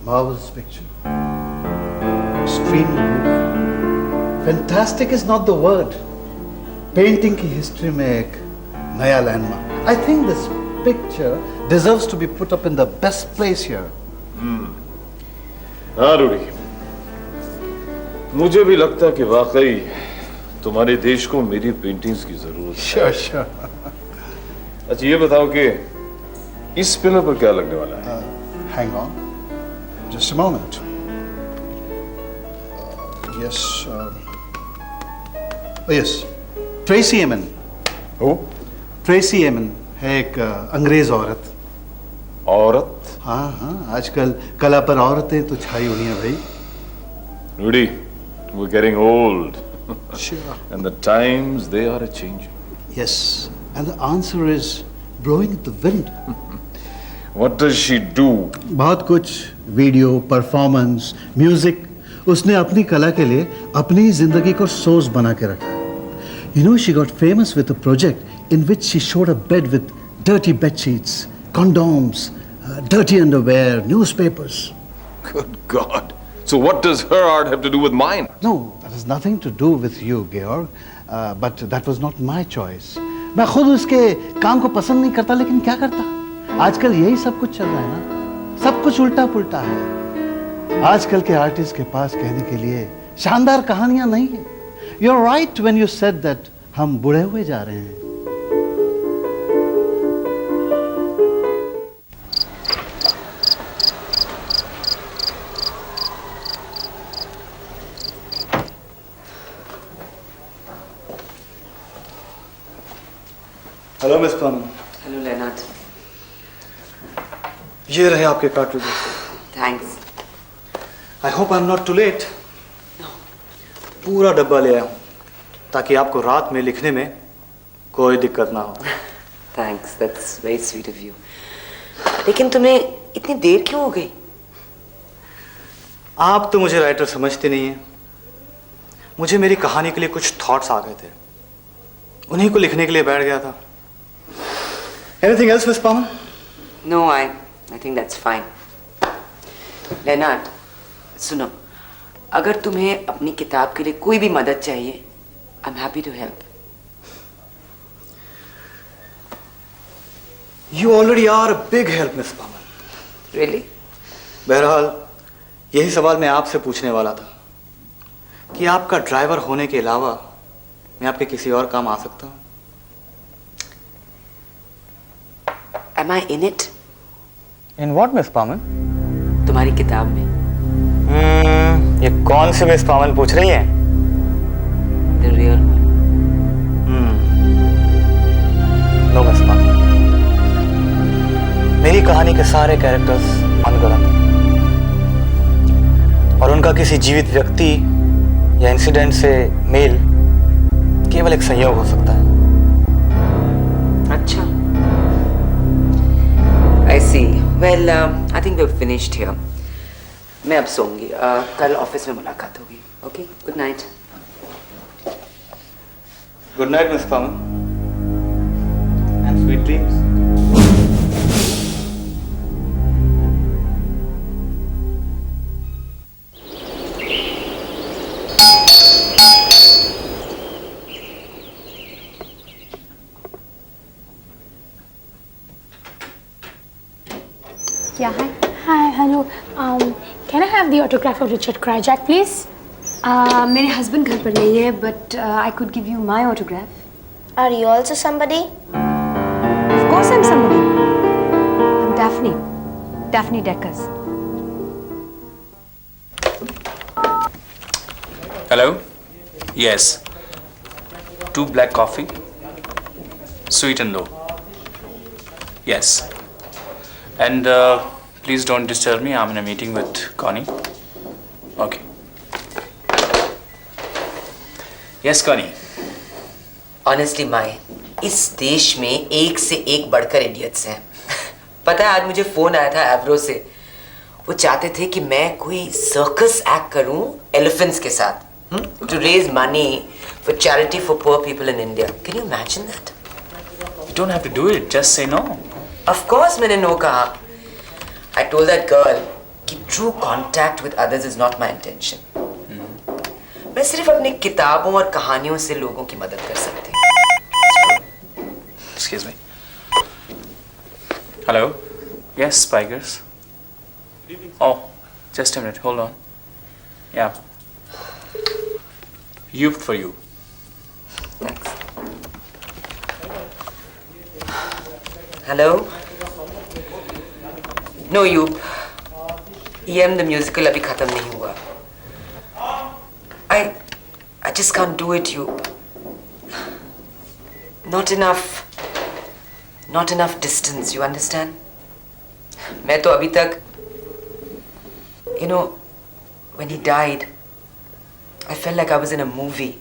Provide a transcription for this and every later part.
Marvelous picture. Extremely beautiful. Fantastic is not the word. Painting की history में एक नया landmark. I think this picture deserves to be put up in the best place here. हाँ रूडी, मुझे भी लगता है कि वाकई तुम्हारे देश को मेरी पेंटिंग्स की जरूरत है। Sure. अच्छा ये बताओ कि इस पिलर पर क्या लगने वाला है? Hang on. Just a moment. Yes. Yes. Tracy Emin. O? Tracy एमन है एक अंग्रेज औरत। औरत? हाँ, आजकल कला पर औरतें तो छाई हुई हैं भाई। Rudy, we're getting old. Sure. And the times they are changing. Yes, and the answer is blowing in the wind. What does she do? बहुत कुछ, वीडियो, परफॉर्मेंस, म्यूजिक, उसने अपनी कला के लिए अपनी जिंदगी को सोर्स बना के रखा है। You know, she got famous with a project in which she showed a bed with dirty bed sheets, condoms, dirty underwear, newspapers. Good God. So what does her art have to do with mine? No, that has nothing to do with you, Georg. But that was not my choice. मैं खुद उसके काम को पसंद नहीं करता, लेकिन क्या करता? आजकल यही सब कुछ चल रहा है ना, सब कुछ उल्टा पुल्टा है। आजकल के आर्टिस्ट के पास कहने के लिए शानदार कहानियां नहीं है। You're right when you said that हम बुढ़े हुए जा रहे हैं। हेलो मिस पानू। Hello Leonard. ये रहे आपके cartridges. Thanks. I hope I am not too late. No. पूरा डब्बा ले आया हूँ ताकि आपको रात में लिखने में कोई दिक्कत ना हो। Thanks, that's very sweet of you. लेकिन तुम्हें इतनी देर क्यों हो गई? आप तो मुझे राइटर समझते नहीं हैं। मुझे मेरी कहानी के लिए कुछ थॉट्स आ गए थे, उन्हीं को लिखने के लिए बैठ गया था। Anything else, Miss Paman? No, I think that's fine. Leonard, सुनो, अगर तुम्हें अपनी किताब के लिए कोई भी मदद चाहिए, I'm happy to help. You already are a big help, Miss Paman. Really? बहरहाल यही सवाल मैं आपसे पूछने वाला था कि आपका ड्राइवर होने के अलावा मैं आपके किसी और काम आ सकता हूँ? Am I in it? In what, Miss Paman? तुम्हारी किताब में। ये कौन सी मिस पावन पूछ रही हैं? The real one. No miss Pawan. मेरी कहानी के सारे कैरेक्टर्स अनगढ़ंत हैं और उनका किसी जीवित व्यक्ति या इंसिडेंट से मेल केवल एक संयोग हो सकता है। अच्छा। I see. Well, I think we're finished here. मैं अब सोऊंगी। कल ऑफिस में मुलाकात होगी। Okay? Good night. Good night Miss Pavan and sweet dreams. Yeah, hi. Hi, hello. Can I have the autograph of Richard Krajak, please? मेरे husband घर पर नहीं है, but I could give you my autograph. Are you also somebody? Of course I'm somebody. I'm Daphne. Daphne Deckers. Hello? Yes. 2 black coffee. Sweet and low. Yes. And please don't disturb me. I'm in a meeting with Connie. Okay. Yes, Connie. Honestly, माई, इस देश में एक से एक बढ़कर idiots हैं। पता है, आज मुझे फोन आया था एवरो से। वो चाहते थे कि मैं कोई सर्कस एक्ट करूं एलिफेंट्स के साथ, to raise money for charity for poor people in India. Can you imagine that? You don't have to do it. Just say no. Of course मैंने नो कहा। I told that girl कि true contact with others is not my intention. मैं सिर्फ अपनी किताबों और कहानियों से लोगों की मदद कर सकती हूँ. Excuse me. Hello? Yes, Spikers. Oh, just a minute. Hold on. Yeah. Youth for you. Thanks. Hello? No, you. EM the musical अभी खत्म नहीं हुआ. I just can't do it, you. Not enough distance, you understand? मैं तो अभी तक, you know, when he died, I felt like I was in a movie.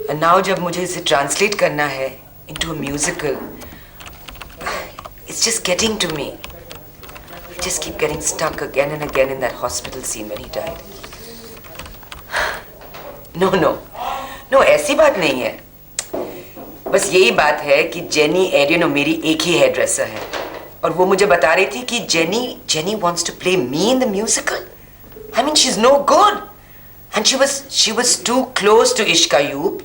And now जब मुझे इसे translate करना है into a musical, it's just getting to me. I just keep getting stuck again and again in that hospital scene when he died. No, ऐसी बात नहीं है. बस यही बात है कि जेनी एरियन और मेरी एक ही हेयर ड्रेसर है, और वो मुझे बता रही थी कि jenny wants to play me in the musical. I mean, she's no good, and she was too close to Ishka, Yoop.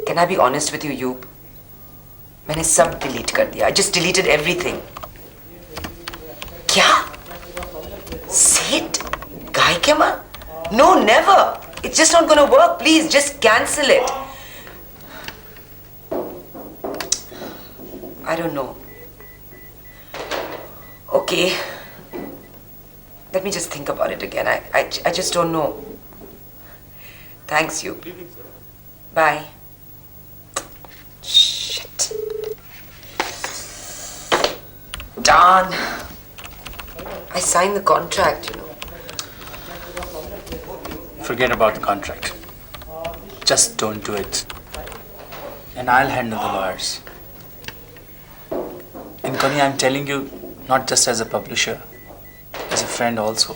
Can I be honest with you, Yoop? मैंने सब डिलीट कर दिया. I just deleted everything. क्या? Say it, गाय के माँ? No, never. It's just not gonna work. Please, just cancel it. I don't know. Okay. Let me just think about it again. I just don't know. Thanks, you. Bye. Shit. Darn. I signed the contract, you know. Forget about the contract. Just don't do it. And I'll handle the lawyers. And Connie, I'm telling you, not just as a publisher, as a friend also.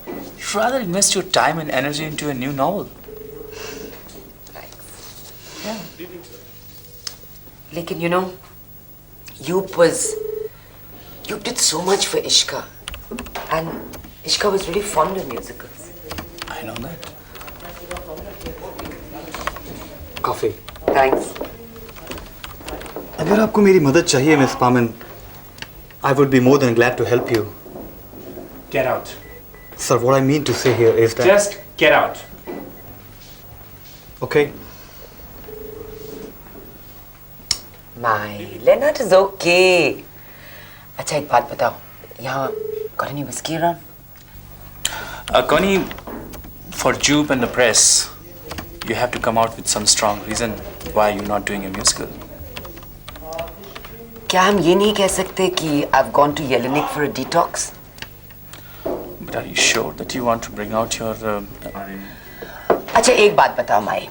You'd rather invest your time and energy into a new novel. Thanks. Yeah. Lekin, you know, Yoop did so much for Ishka. And Ishka was really fond of musicals. I know that. Coffee. Thanks. अगर आपको मेरी मदद चाहिए miss पामन, I would be more than glad to help you. Get out. Sir, what I mean to say here is that... Just get out. Okay. My Leonard is okay. अच्छा एक बात बताओ, यहाँ got any whiskey around? Connie, for Jupe and the press, you have to come out with some strong reason why you're not doing a musical. क्या हम ये नहीं कह सकते कि I've gone to Yellowknife for a detox? But are you sure that you want to bring out your... अच्छा एक बात बताओ माई,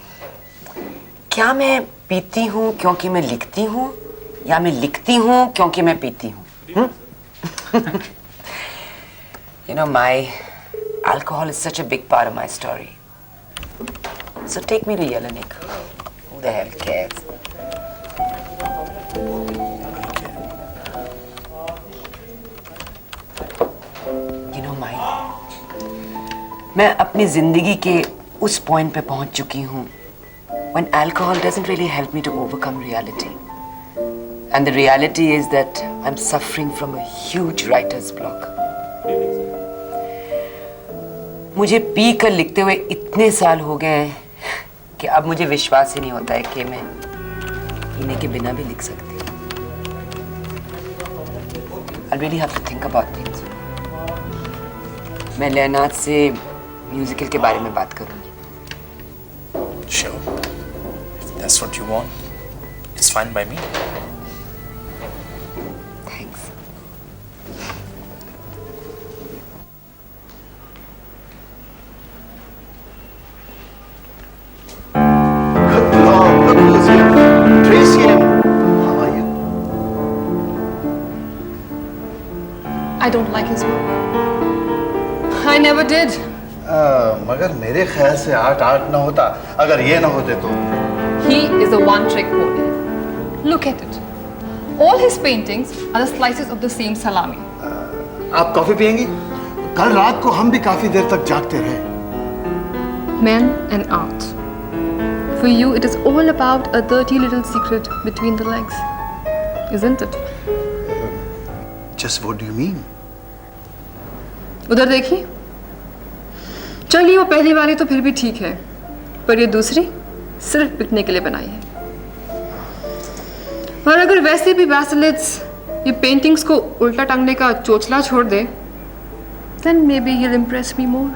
क्या मैं पीती हूँ क्योंकि मैं लिखती हूँ, या मैं लिखती हूँ क्योंकि मैं पीती हूँ? You know, my alcohol is such a big part of my story. So take me to Yellowknife. Who the hell cares? You know, my, मैं अपनी जिंदगी के उस पॉइंट पे पहुंच चुकी हूँ when alcohol doesn't really help me to overcome reality. And the reality is that I'm suffering from a huge writer's block. मुझे पी कर लिखते हुए इतने साल हो गए हैं कि अब मुझे विश्वास ही नहीं होता है कि मैं पीने के बिना भी लिख सकती हूँ. I really have to think about things. मैं लेनाथ से म्यूजिकल के बारे में बात करूँगी. Sure. If that's what you want, it's fine by me. Thanks. Good Lord, look who's here. Tracy, how are you? I don't like his work. I never did. मगर मेरे ख्याल से आर्ट ना होता अगर ये ना होते तो. He is a one-trick pony. Look at it. All his paintings are the slices of the same salami. आप कॉफी पियेंगी? कल रात को हम भी काफी देर तक जागते रहे. Men and art. For you, it is all about a dirty little secret between the legs, isn't it? Just what do you mean? उधर देखिए. चलिए वो पहली वाली तो फिर भी ठीक है, पर ये दूसरी सिर्फ बिकने के लिए बनाई है. और अगर वैसे भी बैसलेट्स ये पेंटिंग्स को उल्टा टांगने का चोचला छोड़ दे, then maybe he'll impress me more.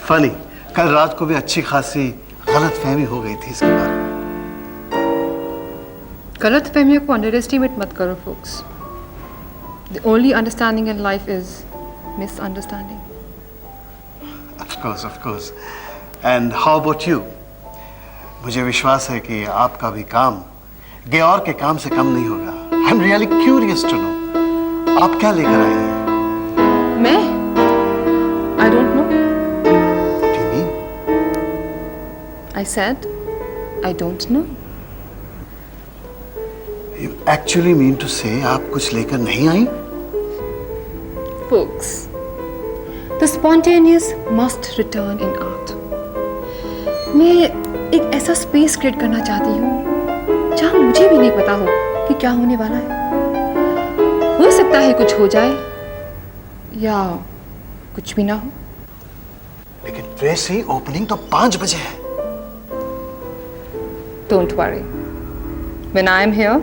Funny, कल रात को भी अच्छी खासी गलतफहमी हो गई थी इसके बारे में. गलत फहमियों को अंडर एस्टिमेट मत करो folks. The only understanding in life is misunderstanding. Of course. And how about you? मुझे विश्वास है कि आपका भी काम गेओर के काम से कम नहीं होगा. I'm really curious to know. आप क्या लेकर आई हैं? मैं? I don't know. What do you mean? I said I don't know. You actually mean to say आप कुछ लेकर नहीं आई? Folks, the spontaneous must return in art. मैं एक ऐसा स्पेस क्रिएट करना चाहती हूँ जहाँ मुझे भी नहीं पता हो कि क्या होने वाला है. हो सकता है कुछ हो जाए या कुछ भी ना हो. लेकिन ट्रेसी, ओपनिंग तो 5 बजे है. Don't worry. When I am here,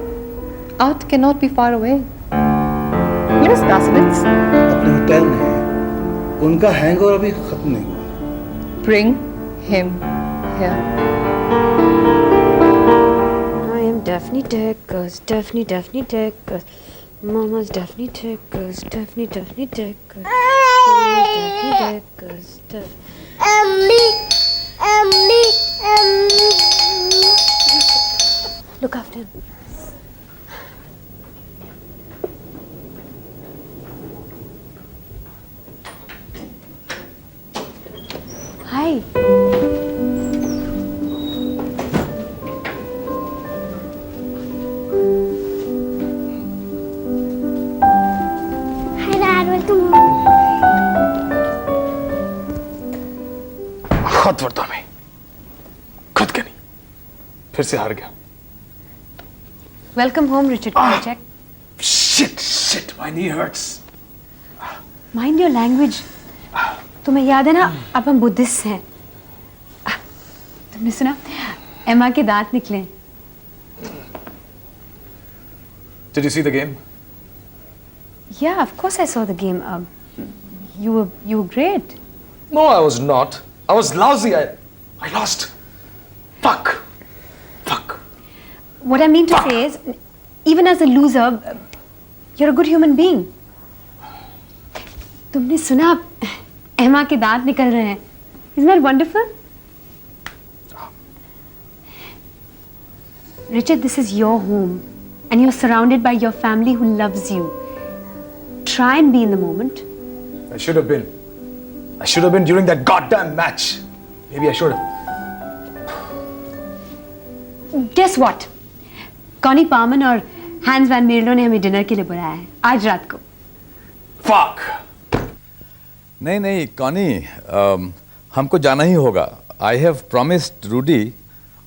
art cannot be far away. Where is Basilitz? अपने होटल में है. उनका हैंगओवर अभी खत्म नहीं हुआ. Bring him here. I am Daphne Deckers, Daphne Deckers. Mama's Daphne Deckers, Daphne Deckers. Daphne Deckers, Look after him. Hi. Hi Dad, welcome home. खुद वर्ता में खुद के नहीं, फिर से हार गया. Welcome home, Richard Krajcek. Shit, my knee hurts. Mind your language. तुम्हें याद है ना, अब हम बुद्धिस्ट हैं. तुमने सुना एमा के दांत निकले. Did you see the game? Yeah, of course I saw the game. You were great. No, I was not. I was lousy. I lost. Fuck. What I mean to say is, even as a loser, you're a good human being. तुमने सुना एमा के दांत निकल रहे हैं. Isn't that wonderful? Richard, this is your home, and you're surrounded by your family who loves you. Try and be in the moment. I should have been. I should have been during that goddamn match. Maybe I should have. Guess what? Connie Palmen और Hans van मेरलो ने हमें dinner के लिए बुलाया है आज रात को. Fuck. नहीं कॉनी, हमको जाना ही होगा. I have promised Rudy.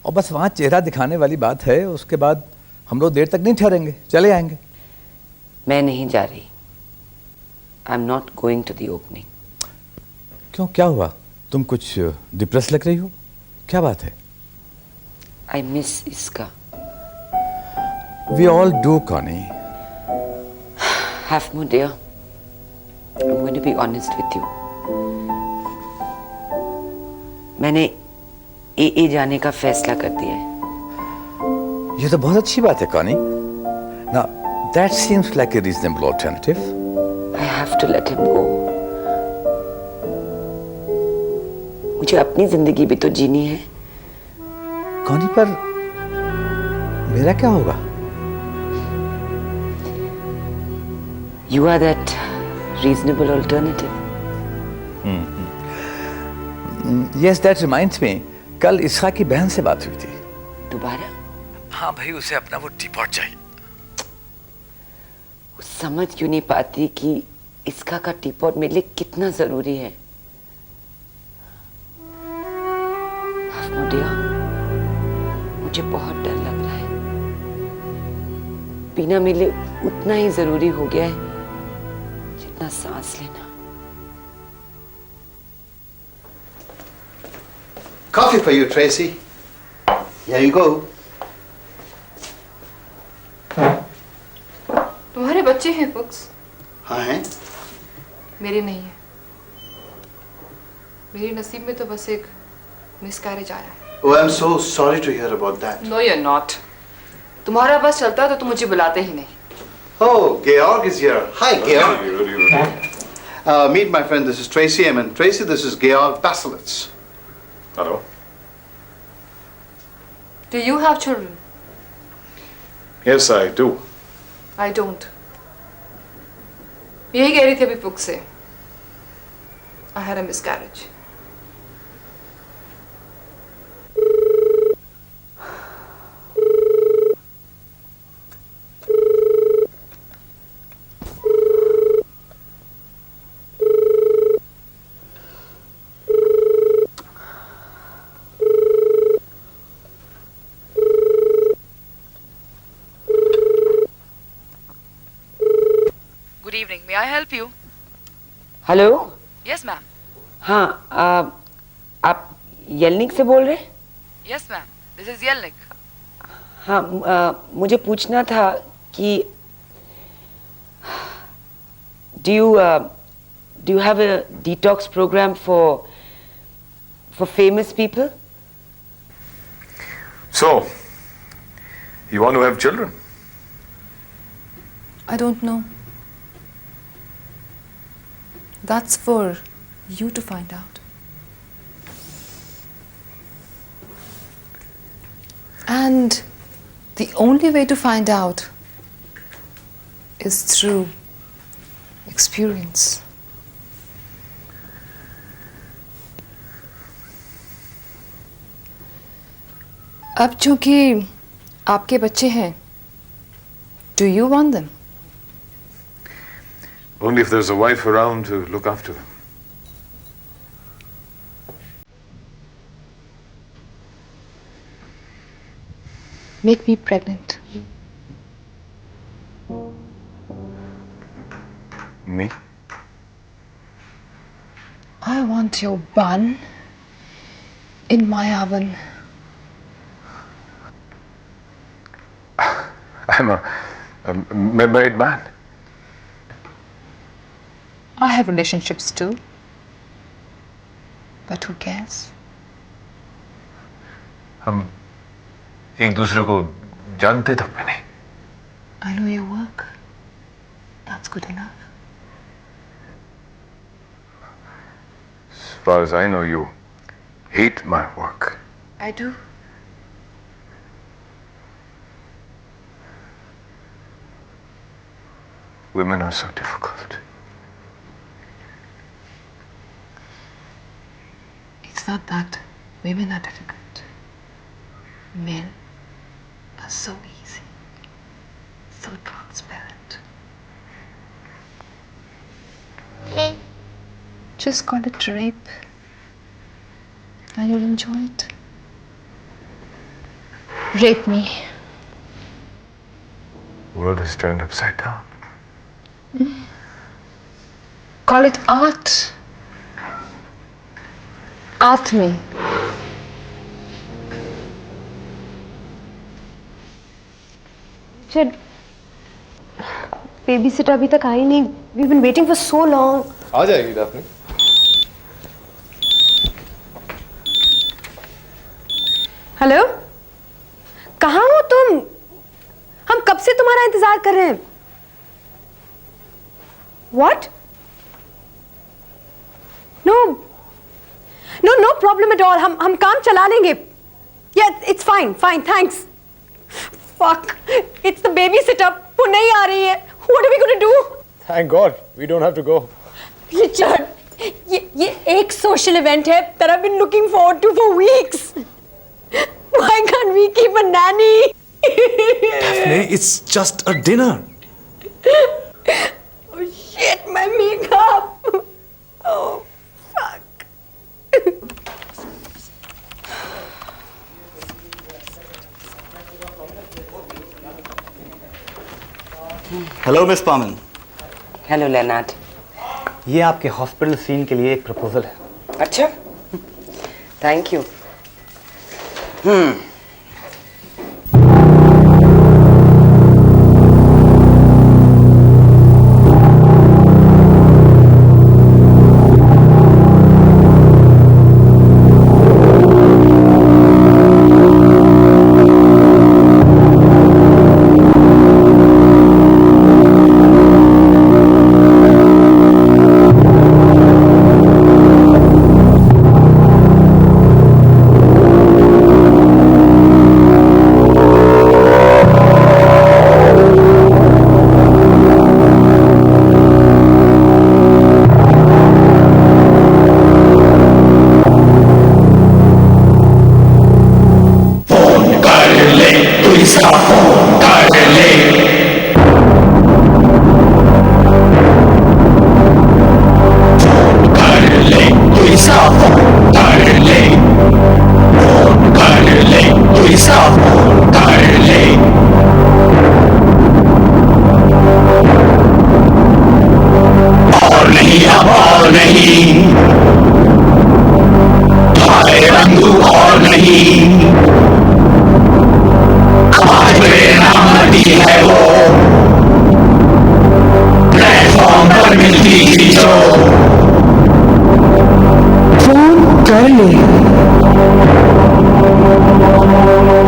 और बस वहाँ चेहरा दिखाने वाली बात है. उसके बाद हम लोग देर तक नहीं ठहरेंगे, चले आएंगे. मैं नहीं जा रही. I am not going to the opening. क्यों, क्या हुआ? तुम कुछ डिप्रेस लग रही हो. क्या बात है? आई मिस इसका. We all do Connie. Half moon, dear. I'm going to be honest with you. मैंने AA जाने का फैसला कर दिया है. ये तो बहुत अच्छी बात है Connie. Now that seems like a reasonable alternative. I have to let him go. मुझे अपनी जिंदगी भी तो जीनी है. कॉनी, पर मेरा क्या होगा? You are that reasonable alternative. Yes, that reminds me. कल इसका की बहन से बात हुई थी. दोबारा? हाँ भाई, उसे अपना वो टीपॉट चाहिए. समझ क्यों नहीं पाती कि इसका का टीपॉट मेरे लिए कितना जरूरी है। डियर, मुझे बहुत डर लग रहा है। पीना मेरे लिए उतना ही जरूरी हो गया है जितना सांस लेना। Coffee for you, Tracy. Here you go. तुम्हारे बच्चे हैं फुक्स? हाँ हैं। मेरे नहीं है। मेरे नसीब में तो बस एक मिसकैरेज आया है। Oh, I'm so sorry to hear about that. No, you're not. तुम्हारा बस चलता तो तुम मुझे बुलाते ही नहीं। Oh, Georg is here. Hi, Georg. Meet my friend. This is Tracy Emin. Tracy, this is Georg Baselitz. Hello. Do you have children? Yes, I do. I don't. यही कह रही थी अभी फुक्स से। I had a miscarriage. Good evening. May I help you? Hello. Yes, ma'am. हाँ, आप येलनिक से बोल रहे हैं? Yes, ma'am. This is Yelnik. हाँ, मुझे पूछना था कि do you have a detox program for famous people? So, you want to have children? I don't know. That's for you to find out. And the only way to find out is through experience. अब चूंकि आपके बच्चे हैं, do you want them? Only if there's a wife around to look after them. Make me pregnant. Me? I want your bun in my oven. I'm a married man. I have relationships too. But who cares? हम एक दूसरे को जानते तक भी नहीं। I know your work. That's good enough. As far as I know, you hate my work. I do. Women are so difficult. It's not that women are difficult. Men are so easy, so transparent. Just call it rape and you'll enjoy it. Rape me. The world is turned upside down. Call it art. Art me. Richard, babysitter अभी तक आई नहीं. We've been waiting for so long. आ जाएगी दाफनी। Hello, कहाँ हो तुम? हम कब से तुम्हारा इंतजार कर रहे हैं. What? No problem at all. हम काम चला लेंगे. Yeah, it's fine, thanks. Fuck, it's the babysitter. वो नहीं आ रही है. What are we going to do? Thank God, we don't have to go. Richard, ये एक social event है that I've been looking forward to for weeks. Why can't we keep a nanny? Daphne, it's just a dinner. Hello Miss Palmen, hello Leonard. ये आपके hospital scene के लिए एक proposal है। अच्छा, थैंक यू।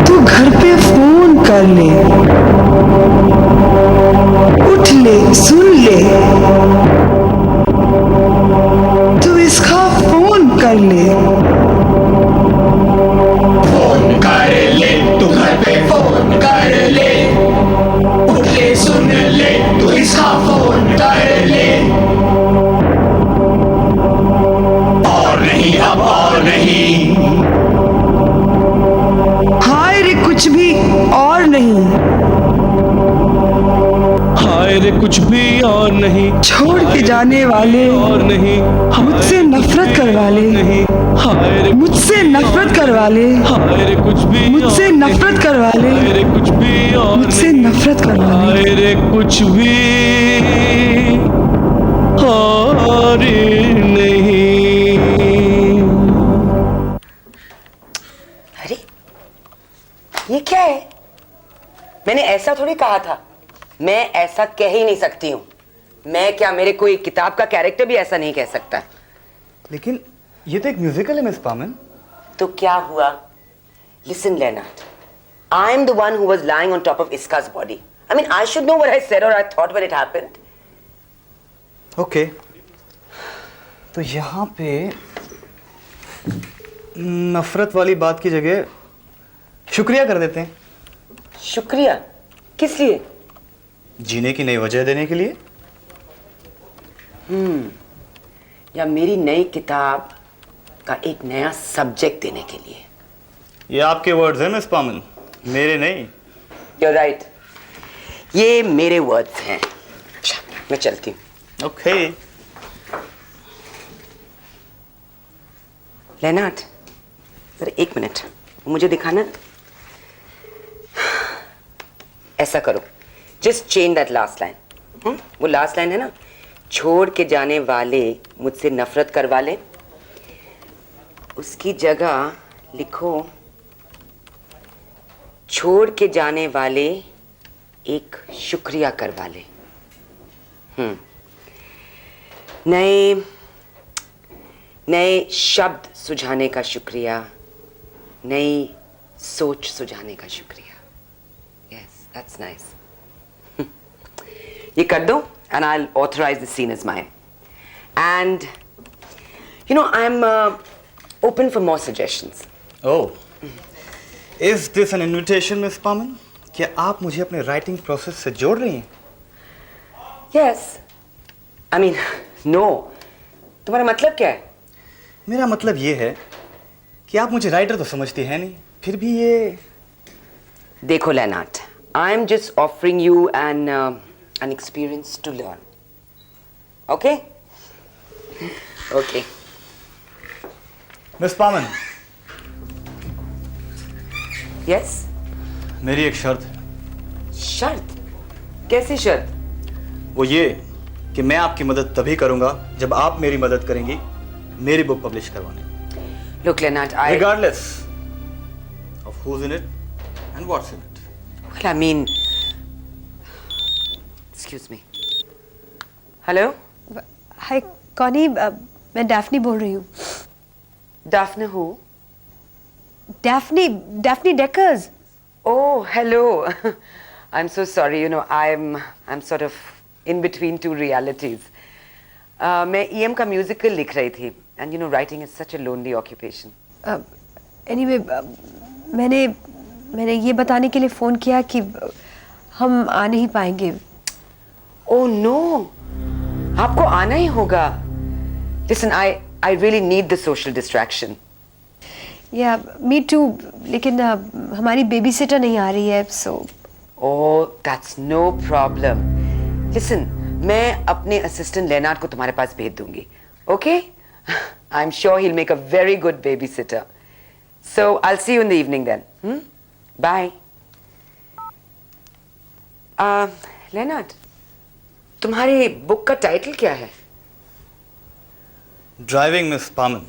तू घर पे फोन कर ले, उठ ले, सुन ले, तू इसका फोन कर ले। फोन कर ले, तू घर पे फोन कर ले, उठ ले, सुन ले, तू इसका फोन कर ले। और नहीं, अब और नहीं, हाय रे कुछ भी और नहीं, हाय रे कुछ भी और नहीं, छोड़ के जाने वाले और नहीं, मुझसे नफरत करवा ले, नहीं, हाय रे मुझसे नफरत करवा ले, हाय रे कुछ भी, मुझसे नफरत करवा ले, हाय रे कुछ भी और मुझसे नफरत करवा ले। हाय रे कुछ भी और नहीं। अरे ये क्या है? मैंने ऐसा थोड़ी कहा था। मैं ऐसा कह ही नहीं सकती हूँ। मैं क्या, मेरे कोई किताब का कैरेक्टर भी ऐसा नहीं कह सकता। लेकिन ये तो एक म्यूजिकल है मिस पामन। तो क्या हुआ? Listen, Leonard. I am the one who was lying on top of Iska's body. I mean, I should know what I said or I thought when it happened. Okay, तो यहाँ पे नफरत वाली बात की जगह शुक्रिया कर देते हैं। शुक्रिया? किस लिए? जीने की नई वजह देने के लिए। या मेरी नई किताब का एक नया सब्जेक्ट देने के लिए। ये आपके वर्ड्स हैं मिस पामन, मेरे नहीं। You're right. ये मेरे वर्ड्स हैं। अच्छा, मैं चलती हूँ। ओके। लेनार्ड, जरा एक मिनट, मुझे दिखाना। ऐसा करो, just change that last line. वो लास्ट लाइन है ना, छोड़ के जाने वाले मुझसे नफरत करवा ले, उसकी जगह लिखो, छोड़ के जाने वाले एक शुक्रिया करवा ले। नए शब्द सुझाने का शुक्रिया, नई सोच सुझाने का शुक्रिया। Yes, that's nice. ये कर दो and I'll authorize the scene as mine. And you know, I'm open for more suggestions. Oh, is this an invitation, Miss Paman? क्या आप मुझे अपने राइटिंग प्रोसेस से जोड़ रही हैं? Yes. I mean, no. तुम्हारा मतलब क्या है? मेरा मतलब ये है कि आप मुझे राइटर तो समझती हैं नहीं, फिर भी ये। देखो Lennard, I am just offering you an experience to learn. Okay? Okay. Miss Palmen. Yes? मेरी एक शर्त है। शर्त? कैसी शर्त? वो ये कि मैं आपकी मदद तभी करूंगा जब आप मेरी मदद करेंगी मेरी बुक पब्लिश करवाने। Look, Leonard, Regardless of who's in it and what's in it. Well, I mean, excuse me. Hello? Hi Connie, मैं डैफ्नी बोल रही हूँ। Daphne who? Daphne Deckers. Oh, hello. I'm so sorry. You know, I'm sort of in between two realities. मैं EM का musical लिख रही थी, and you know, writing is such a lonely occupation. Anyway मैंने ये बताने के लिए फ़ोन किया कि हम आ नहीं पाएंगे। Oh no, आपको आना ही होगा। Listen, I really need the social distraction. या मी टू, लेकिन हमारी बेबी सिटर नहीं आ रही है, so. Oh, that's no problem. Listen, मैं अपने असिस्टेंट लेनार्ड को तुम्हारे पास भेज दूंगी, okay? I'm sure he'll make a very good babysitter. So I'll see you in the evening then. Bye. Leonard, तुम्हारी बुक का टाइटल क्या है? Driving Miss पामन।